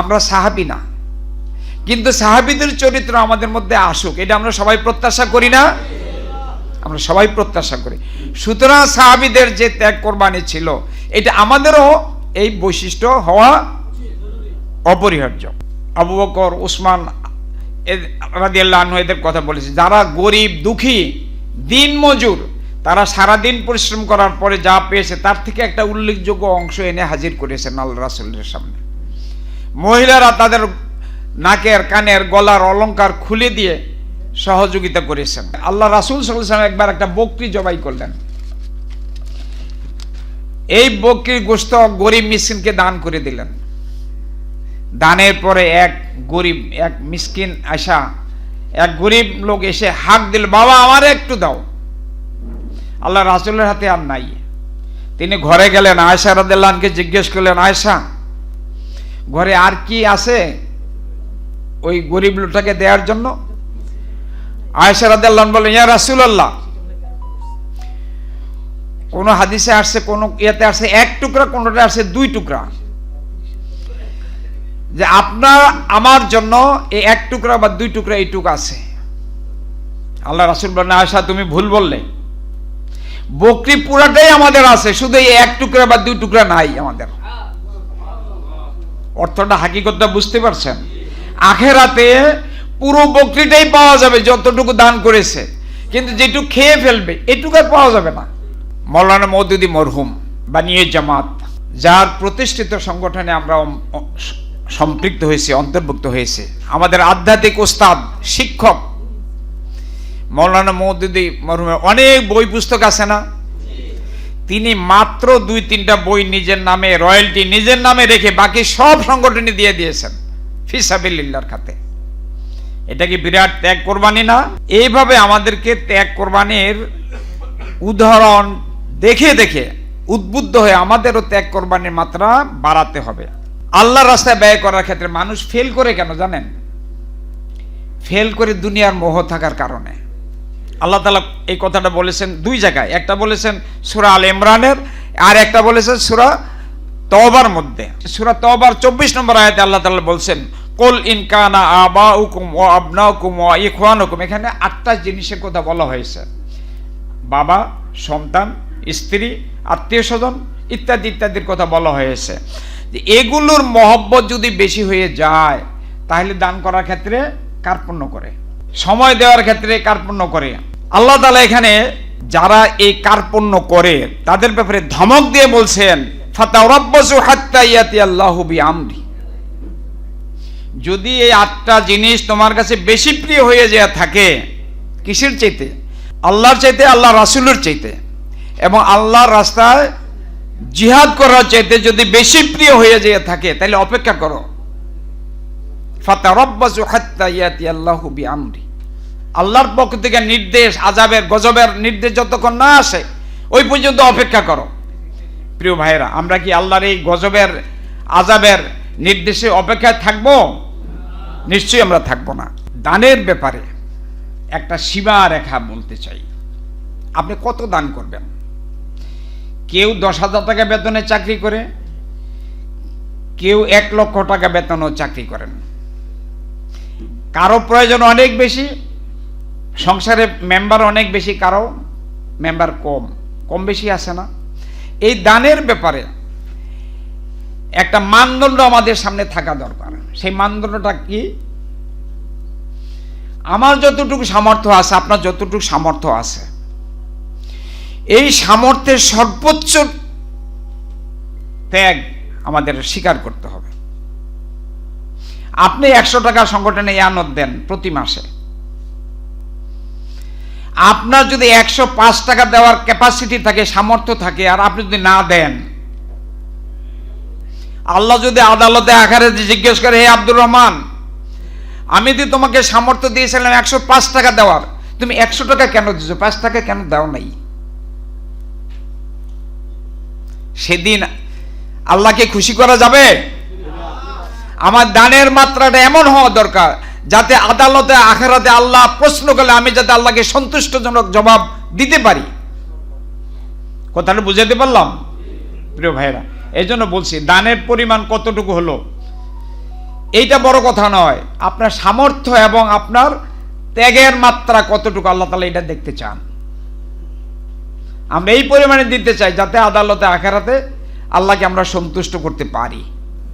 আমরা সাহাবী না, কিন্তু সাহাবীদের চরিত্র আমাদের মধ্যে আসুক, এটা আমরা সবাই প্রত্যাশা করি না? আমরা সবাই প্রত্যাশা করি। সুতরাং সাহাবীদের যে ত্যাগ কোরবানি ছিল, এটা আমাদেরও এই বৈশিষ্ট্য হওয়া অপরিহার্য। আবু বকর, উসমান রাদিয়াল্লাহু আনহু এদের কথা বলেছে, যারা গরিব দুঃখী দিন মজুর, তারা সারাদিন পরিশ্রম করার পরে যা পেয়েছে তার থেকে একটা উল্লেখযোগ্য অংশ এনে হাজির করেছেন আল্লাহ রাসূলের সামনে। মহিলারা তাদের নাকের, কানের, গলার অলংকার খুলে দিয়ে সহযোগিতা করেছেন। আল্লাহ রাসূল সাল্লাল্লাহু আলাইহি ওয়াসাল্লাম একবার একটা বকরি জবাই করলেন। এই বকরির গোশত গরিব মিসকিনকে দান করে দিলেন। দানের পরে এক মিসকিন আশা, এক গরিব লোক এসে হাক দিল, বাবা আমার একটু দাও। আল্লাহ রাসূলের হাতে আর নাই। তিনি ঘরে গেলেন, আয়েশা রাদিয়াল্লাহু আনহাকে জিজ্ঞেস করলেন, আয়েশা ঘরে আর কি আছে ওই গরিব লোকটাকে দেওয়ার জন্য? আয়েশা রাদিয়াল্লাহু আনহা বললেন, ইয়া রাসূলুল্লাহ, কোন হাদিসে আসছে, কোন ইয়াতে আসছে এক টুকরা, কোনটা আসছে 2 টুকরা, যে আপনার আমার জন্য এই 1 টুকরা বা 2 টুকরা এইটুকু আছে। আল্লাহ রাসূল বলেন, আয়েশা তুমি ভুল বললে, বকরি পুরাটাই আমাদের আছে, শুধু এই 1 টুকরা বা 2 টুকরা নাই আমাদের। অর্থটা, হাকিকতটা বুঝতে পারছেন? আখেরাতে পুরো বকরিটাই পাওয়া যাবে যতটুকু দান করেছে, কিন্তু যেটুকু খেয়ে ফেলবে এটুকু আর পাওয়া যাবে না। মাওলানা মওদুদী মরহুম বানিয়ে জামাত, যার প্রতিষ্ঠিত সংগঠনে আমরা সম্পৃক্ত হয়েছি, অন্তর্ভুক্ত হয়েছে, আমাদের আধ্যাত্মিক ওস্তাদ, শিক্ষক মাওলানা মওদুদী মরহুমের অনেক বই পুস্তক আছে না? তিনি মাত্র 2-3টা বই নিজের নামে, রয়্যালটি নিজের নামে রেখে বাকি সব সংগঠনে দিয়ে দিয়েছেন ফি সাবিলিল্লাহর খাতে। এটা কি বিরাট ত্যাগ কোরবানি না? এইভাবে আমাদেরকে ত্যাগ কোরবানির উদাহরণ দেখে দেখে উদ্বুদ্ধ হয়ে আমাদেরও ত্যাগ কোরবানির মাত্রা বাড়াতে হবে। আল্লাহর রাস্তায় ব্যয় করার ক্ষেত্রে মানুষ ফেল করে কেন জানেন? ফেল করে দুনিয়ার মোহ থাকার কারণে। আল্লাহ তাআলা এই কথাটা বলেছেন 2 জায়গায়, একটা বলেছেন সূরা আল ইমরানের, আর একটা বলেছেন সূরা তওবার মধ্যে। সূরা তওবার 24 নম্বর আয়াতে আল্লাহ তাআলা বলছেন, কুল ইন কানা আবাউকুম ওয়া আবনাউকুম ওয়া ইখওয়ানুকুম। এখানে 8টা জিনিসের কথা বলা হয়েছে, বাবা, সন্তান, স্ত্রী, আত্মীয় স্বজন ইত্যাদি ইত্যাদির কথা বলা হয়েছে। যে এগুলোর মহব্বত যদি বেশি হয়ে যায় তাহলে দান করার ক্ষেত্রে কার্পণ্য করে, সময় দেওয়ার ক্ষেত্রে কার্পণ্য করে। আল্লাহ তাআলা এখানে যারা এই কার্পণ্য করে তাদের ব্যাপারে ধমক দিয়ে বলছেন, ফাতারাব্বাসু হাত্তা ইয়াতি আল্লাহু বিআমরি। যদি এই 8টা জিনিস তোমার কাছে বেশি প্রিয় হয়ে যায় থাকে, কিসের চাইতে? আল্লাহর চাইতে, আল্লাহ রাসূলের চাইতে, এবং আল্লাহর রাস্তায় জিহাদ করার চাইতে যদি বেশি প্রিয় হয়ে যায় থাকে, তাহলে অপেক্ষা করো। ফাতারাব্বাসু হাত্তা ইয়াতি আল্লাহু বিআমরি। আল্লাহর পক্ষ থেকে নির্দেশ, আযাবের গজবের নির্দেশ যতক্ষণ না আসে ওই পর্যন্ত অপেক্ষা করো। প্রিয় ভাইরা, আমরা কি আল্লাহর এই গজবের, আযাবের নির্দেশে অপেক্ষায় থাকবো? নিশ্চয়ই আমরা থাকবো না। দানের ব্যাপারে একটা সীমা রেখা বলতে চাই। আপনি কত দান করবেন? কেউ 10,000 টাকা বেতনে চাকরি করে, কেউ 1 লক্ষ টাকা বেতনও চাকরি করেন। কারো প্রয়োজন অনেক বেশি, সংসারে মেম্বার অনেক বেশি, কারো মেম্বার কম বেশি আছে না? এই দানের ব্যাপারে একটা মানদণ্ড আমাদের সামনে থাকা দরকার। সেই মানদণ্ডটা কি? আমার যতটুকু সামর্থ্য আছে, আপনার যতটুকু সামর্থ্য আছে, এই সামর্থ্যের সর্বোচ্চ ত্যাগ আমাদের স্বীকার করতে হবে। আপনি 100 টাকা সংগঠনে ইয়ানত দেন প্রতি মাসে, আপনার যদি 105 টাকা দেওয়ার ক্যাপাসিটি থাকে, সামর্থ্য থাকে, আর আপনি যদি না দেন, আল্লাহ যদি আদালতে আখিরাতে জিজ্ঞেস করে, হে আব্দুর রহমান, আমি যদি তোমাকে সামর্থ্য দিয়েছিলাম 105 টাকা দেওয়ার, তুমি 100 টাকা কেন দিয়েছো, 5 টাকা কেন দাও নাই? সেদিন আল্লাহকে খুশি করা যাবে? আমার দানের মাত্রাটা এমন হওয়া দরকার যাতে আদালতে আখিরাতে আল্লাহ প্রশ্ন করলে আমি যাতে আল্লাহকে সন্তুষ্টজনক জবাব দিতে পারি। কথাটা বুঝাতে পারলাম প্রিয় ভাইরা? এই জন্য বলছি, দানের পরিমাণ কতটুকু হলো এইটা বড় কথা নয়, আপনার সামর্থ্য এবং আপনার ত্যাগের মাত্রা কতটুকু আল্লাহ তাআলা এটা দেখতে চান। আমরা এই পরিমাণে দিতে চাই যাতে আদালতে আখিরাতে আল্লাহকে আমরা সন্তুষ্ট করতে পারি।